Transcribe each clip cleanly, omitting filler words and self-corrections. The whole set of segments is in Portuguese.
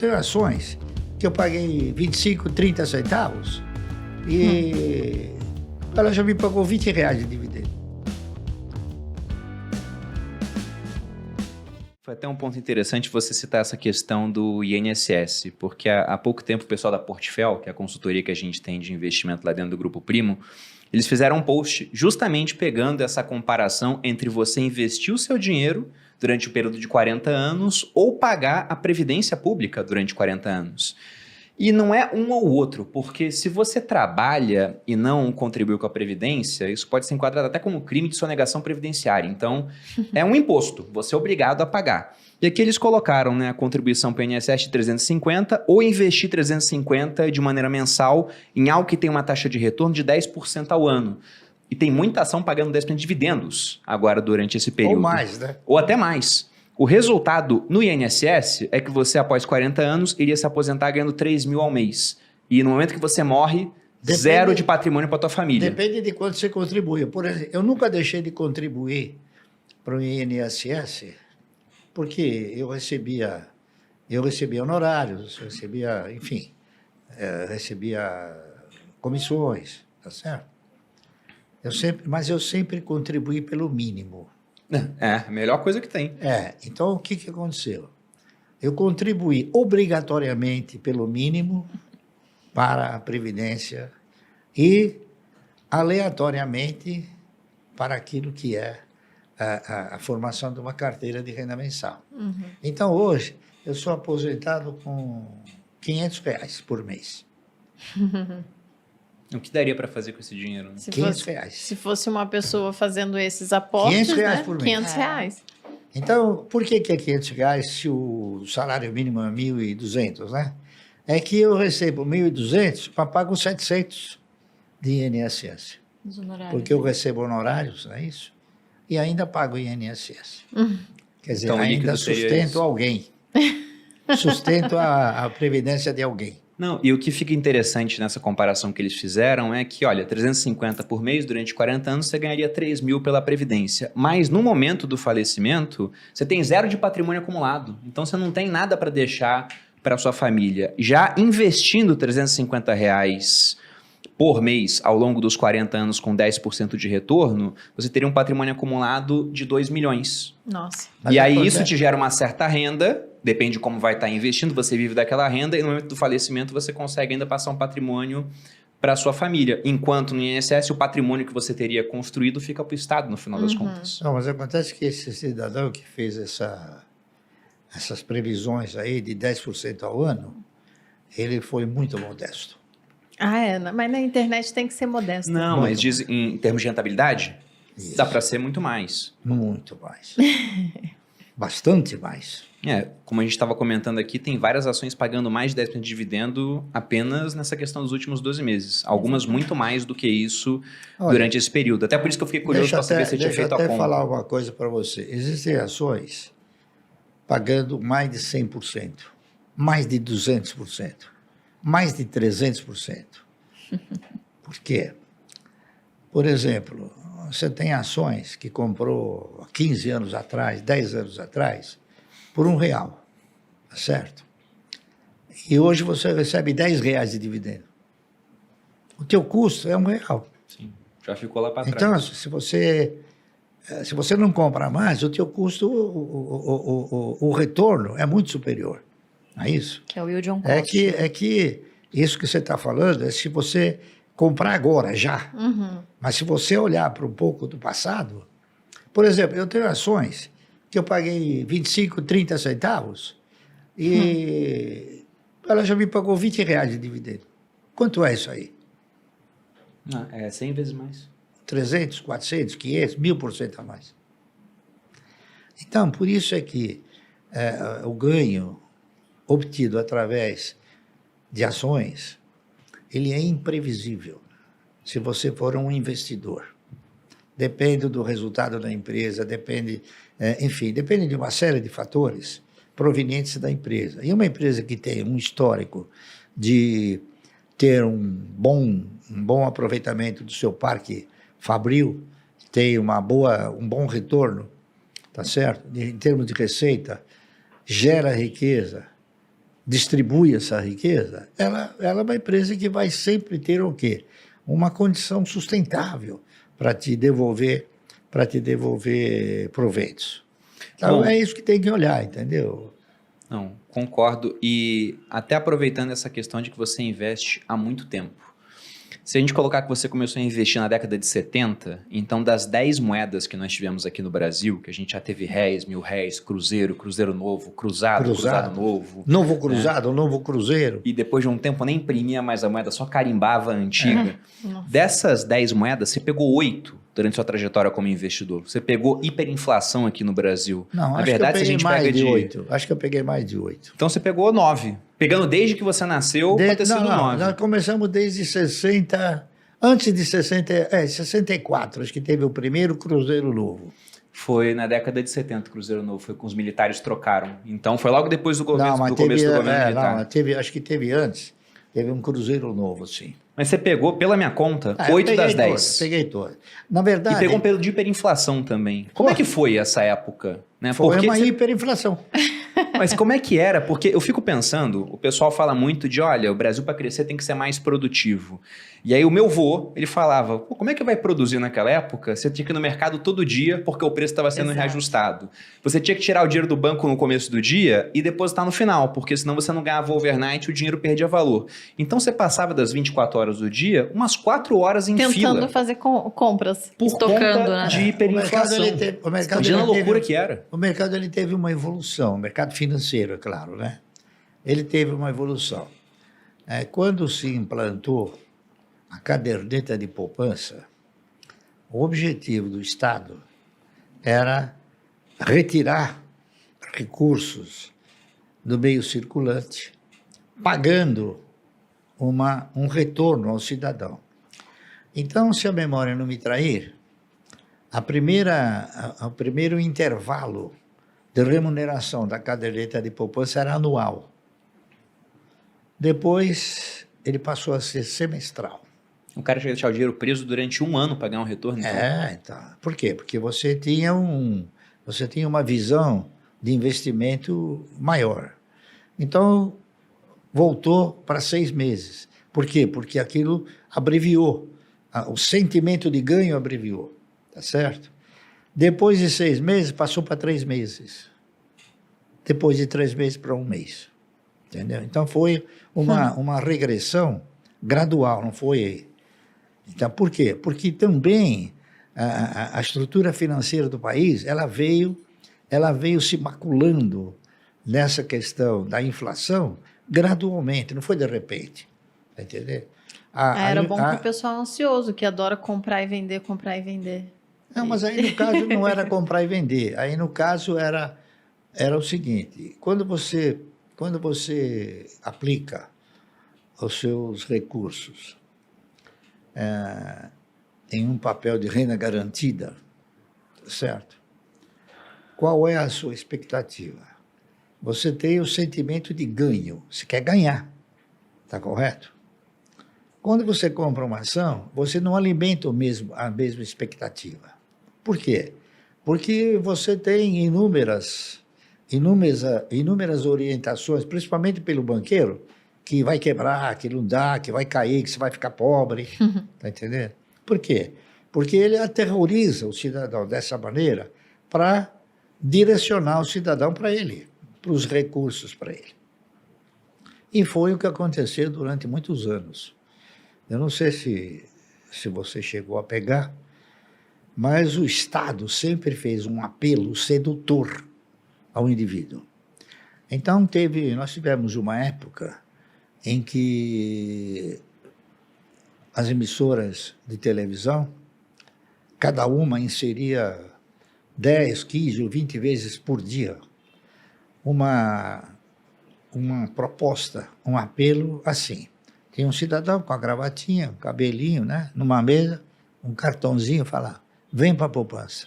Tem ações que eu paguei 25, 30 centavos e ela já me pagou R$20 de dividendo. Foi até um ponto interessante você citar essa questão do INSS, porque há pouco tempo o pessoal da Portfel, que é a consultoria que a gente tem de investimento lá dentro do Grupo Primo, eles fizeram um post justamente pegando essa comparação entre você investir o seu dinheiro durante o período de 40 anos ou pagar a previdência pública durante 40 anos. E não é um ou outro, porque se você trabalha e não contribui com a Previdência, isso pode ser enquadrado até como crime de sonegação previdenciária. Então, é um imposto, você é obrigado a pagar. E aqui eles colocaram, né, a contribuição para o INSS de 350 ou investir 350 de maneira mensal em algo que tem uma taxa de retorno de 10% ao ano. E tem muita ação pagando 10% de dividendos agora durante esse período. Ou mais, né? Ou até mais. O resultado no INSS é que você, após 40 anos, iria se aposentar ganhando 3 mil ao mês. E no momento que você morre, zero de patrimônio para tua família. Depende de quanto você contribui. Por exemplo, eu nunca deixei de contribuir para o INSS porque eu recebia honorários, enfim, recebia comissões, tá certo? Mas eu sempre contribuí pelo mínimo. É, a melhor coisa que tem. Então o que aconteceu? Eu contribuí obrigatoriamente pelo mínimo para a Previdência e aleatoriamente para aquilo que é a formação de uma carteira de renda mensal. Uhum. Então hoje eu sou aposentado com R$500 por mês. O que daria para fazer com esse dinheiro? Né? R$500. Se fosse uma pessoa fazendo esses aportes, R$500 né? por mês. R$500. Então, por que é R$500 se o salário mínimo é 1.200, né? É que eu recebo 1.200 para pagar os 700 de INSS. Os honorários. Porque eu recebo honorários, não é isso? E ainda pago INSS. Quer dizer, Então, o ainda líquido seria sustento isso. alguém. Sustento a previdência de alguém. Não, e o que fica interessante nessa comparação que eles fizeram é que, olha, 350 por mês, durante 40 anos, você ganharia 3 mil pela Previdência. Mas no momento do falecimento, você tem zero de patrimônio acumulado. Então, você não tem nada para deixar para sua família. Já investindo R$350 por mês ao longo dos 40 anos com 10% de retorno, você teria um patrimônio acumulado de 2 milhões. Nossa. Mas E aí acontece- isso te gera uma certa renda, depende de como vai estar investindo, você vive daquela renda e no momento do falecimento você consegue ainda passar um patrimônio para sua família. Enquanto no INSS o patrimônio que você teria construído fica para o Estado no final das contas. Não, mas acontece que esse cidadão que fez essas previsões aí de 10% ao ano, ele foi muito modesto. Mas na internet tem que ser modesto. Não, Muito mas diz em termos de rentabilidade, Isso. dá para ser muito mais. Muito mais. Bastante mais. Como a gente estava comentando aqui, tem várias ações pagando mais de 10% de dividendo apenas nessa questão dos últimos 12 meses. Algumas muito mais do que isso durante esse período. Até por isso que eu fiquei curioso para saber se você tinha feito a Deixa eu conta. até falar uma coisa para você. Existem ações pagando mais de 100%, mais de 200%, mais de 300%. Por quê? Por exemplo, você tem ações que comprou 15 anos atrás, 10 anos atrás, por R$1, tá certo? E hoje você recebe R$10 de dividendo. O teu custo é R$1. Sim, já ficou lá para trás. Então, se você não compra mais, o teu custo, o retorno é muito superior. Não é isso? Que é o yield on cost. É que isso que você está falando é se você comprar agora, já. Mas se você olhar para um pouco do passado, por exemplo, eu tenho ações que eu paguei 25, 30 centavos e ela já me pagou R$20 de dividendo. Quanto é isso aí? É 100 vezes mais. 300, 400, 500, 1000% a mais. Então, por isso é que o ganho obtido através de ações, ele é imprevisível se você for um investidor. Depende do resultado da empresa, depende de uma série de fatores provenientes da empresa. E uma empresa que tem um histórico de ter um bom aproveitamento do seu parque fabril, tem um bom retorno, tá certo? Em termos de receita, gera riqueza, distribui essa riqueza, ela é uma empresa que vai sempre ter o quê? Uma condição sustentável para te devolver proventos. Então, Bom, é isso que tem que olhar, entendeu? não, concordo. E até aproveitando essa questão de que você investe há muito tempo. Se a gente colocar que você começou a investir na década de 70, então das 10 moedas que nós tivemos aqui no Brasil, que a gente já teve réis, mil réis, cruzeiro, cruzeiro novo, cruzado novo. Novo cruzado, novo cruzeiro. E depois de um tempo nem imprimia mais a moeda, só carimbava a antiga. Dessas 10 moedas, você pegou 8 durante sua trajetória como investidor. Você pegou hiperinflação aqui no Brasil. Não, Na acho verdade, que eu se a peguei gente mais pega de 8. Acho que eu peguei mais de 8. Então você pegou 9. Pegando desde que você nasceu, pode ter sido 9. Nós começamos desde 60, antes de 64, acho que teve o primeiro cruzeiro novo. Foi na década de 70, o Cruzeiro Novo, foi com os militares trocaram. Então foi logo depois do, Não, começo mas do começo do governo militar. Não, acho que teve antes, teve um cruzeiro novo, sim. Mas você pegou, pela minha conta, eu 8 das peguei 10. Peguei todas. Na verdade... E pegou um período de hiperinflação também. Como é que foi essa época? Né? Foi Porque uma hiperinflação. Mas como é que era? Porque eu fico pensando, o pessoal fala muito de, olha, o Brasil para crescer tem que ser mais produtivo. E aí o meu vô, ele falava, pô, como é que vai produzir naquela época? Você tinha que ir no mercado todo dia porque o preço estava sendo Exato. reajustado. Você tinha que tirar o dinheiro do banco no começo do dia e depositar no final, porque senão você não ganhava overnight e o dinheiro perdia valor. Então você passava das 24 horas do dia, umas 4 horas em Tentando fila. fazer compras, Por estocando, conta né? de hiperinflação. O mercado Imagina a ele loucura teve- que era. O mercado ele teve uma evolução, o mercado financeiro, é claro, né? Ele teve uma evolução. Quando se implantou a caderneta de poupança, o objetivo do Estado era retirar recursos do meio circulante, pagando um retorno ao cidadão. Então, se a memória não me trair, o primeiro intervalo de remuneração da caderneta de poupança era anual. Depois, ele passou a ser semestral. O cara tinha que deixar o dinheiro preso durante um ano para ganhar um retorno. Então. Então. Por quê? Porque você tinha uma visão de investimento maior. Então, voltou para 6 meses. Por quê? Porque aquilo abreviou. O sentimento de ganho abreviou. Tá certo? Depois de 6 meses, passou para 3 meses. Depois de 3 meses para 1 mês. Entendeu? Então, foi uma regressão gradual, não foi... Então, por quê? Porque também a estrutura financeira do país, ela veio se maculando nessa questão da inflação gradualmente, não foi de repente. Tá entendendo? Era bom para o pessoal ansioso, que adora comprar e vender, comprar e vender. Não, mas aí no caso não era comprar e vender. Aí no caso era o seguinte, quando você aplica os seus recursos em um papel de renda garantida, certo? Qual é a sua expectativa? Você tem o sentimento de ganho, você quer ganhar, está correto? Quando você compra uma ação, você não alimenta a mesma expectativa. Por quê? Porque você tem inúmeras orientações, principalmente pelo banqueiro, que vai quebrar, que não dá, que vai cair, que você vai ficar pobre. Está entendendo? Por quê? Porque ele aterroriza o cidadão dessa maneira para direcionar o cidadão para ele, para os recursos para ele. E foi o que aconteceu durante muitos anos. Eu não sei se você chegou a pegar, mas o Estado sempre fez um apelo sedutor ao indivíduo. Então, nós tivemos uma época em que as emissoras de televisão, cada uma inseria 10, 15 ou 20 vezes por dia uma proposta, um apelo assim. Tinha um cidadão com a gravatinha, um cabelinho, né, numa mesa, um cartãozinho, falar, vem para a poupança,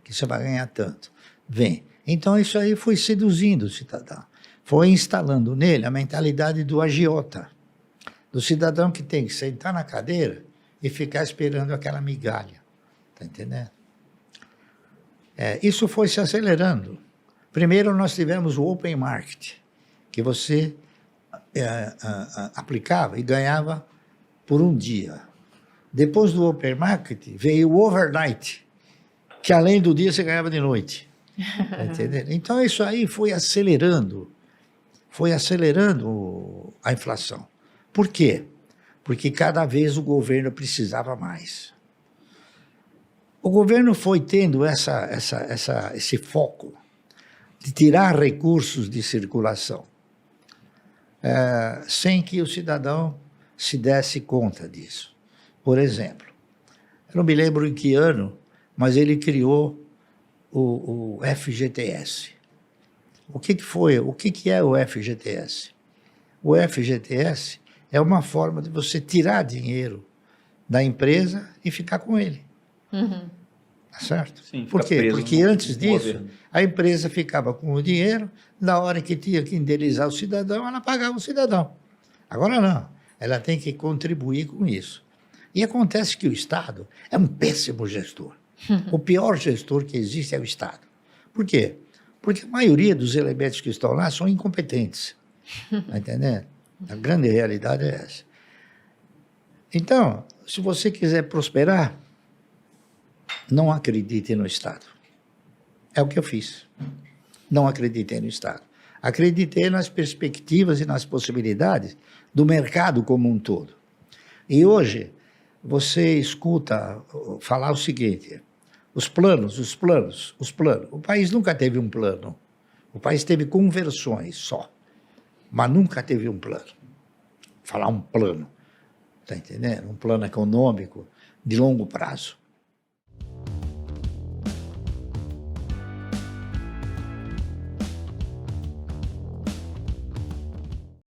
que você vai ganhar tanto, vem. Então isso aí foi seduzindo o cidadão, foi instalando nele a mentalidade do agiota, do cidadão que tem que sentar na cadeira e ficar esperando aquela migalha, tá entendendo? Isso foi se acelerando Primeiro, nós tivemos o Open Market, que você aplicava e ganhava por um dia. Depois do Open Market, veio o Overnight, que além do dia você ganhava de noite. Tá entendendo? Então, isso aí foi acelerando a inflação. Por quê? Porque cada vez o governo precisava mais. O governo foi tendo esse foco de tirar recursos de circulação, sem que o cidadão se desse conta disso. Por exemplo, eu não me lembro em que ano, mas ele criou o FGTS. O que foi? O que é o FGTS? O FGTS é uma forma de você tirar dinheiro da empresa e ficar com ele. Uhum. Tá certo? Sim, por quê? Porque antes disso, governo. a empresa ficava com o dinheiro, na hora que tinha que indenizar o cidadão, ela pagava o cidadão. Agora não, ela tem que contribuir com isso. E acontece que o Estado é um péssimo gestor. O pior gestor que existe é o Estado. Por quê? Porque a maioria dos elementos que estão lá são incompetentes. Está entendendo? A grande realidade é essa. Então, se você quiser prosperar, não acredite no Estado. É o que eu fiz. Não acreditei no Estado. Acreditei nas perspectivas e nas possibilidades do mercado como um todo. E hoje, você escuta falar o seguinte: os planos. O país nunca teve um plano. O país teve conversões só, mas nunca teve um plano. Falar um plano, está entendendo? Um plano econômico de longo prazo.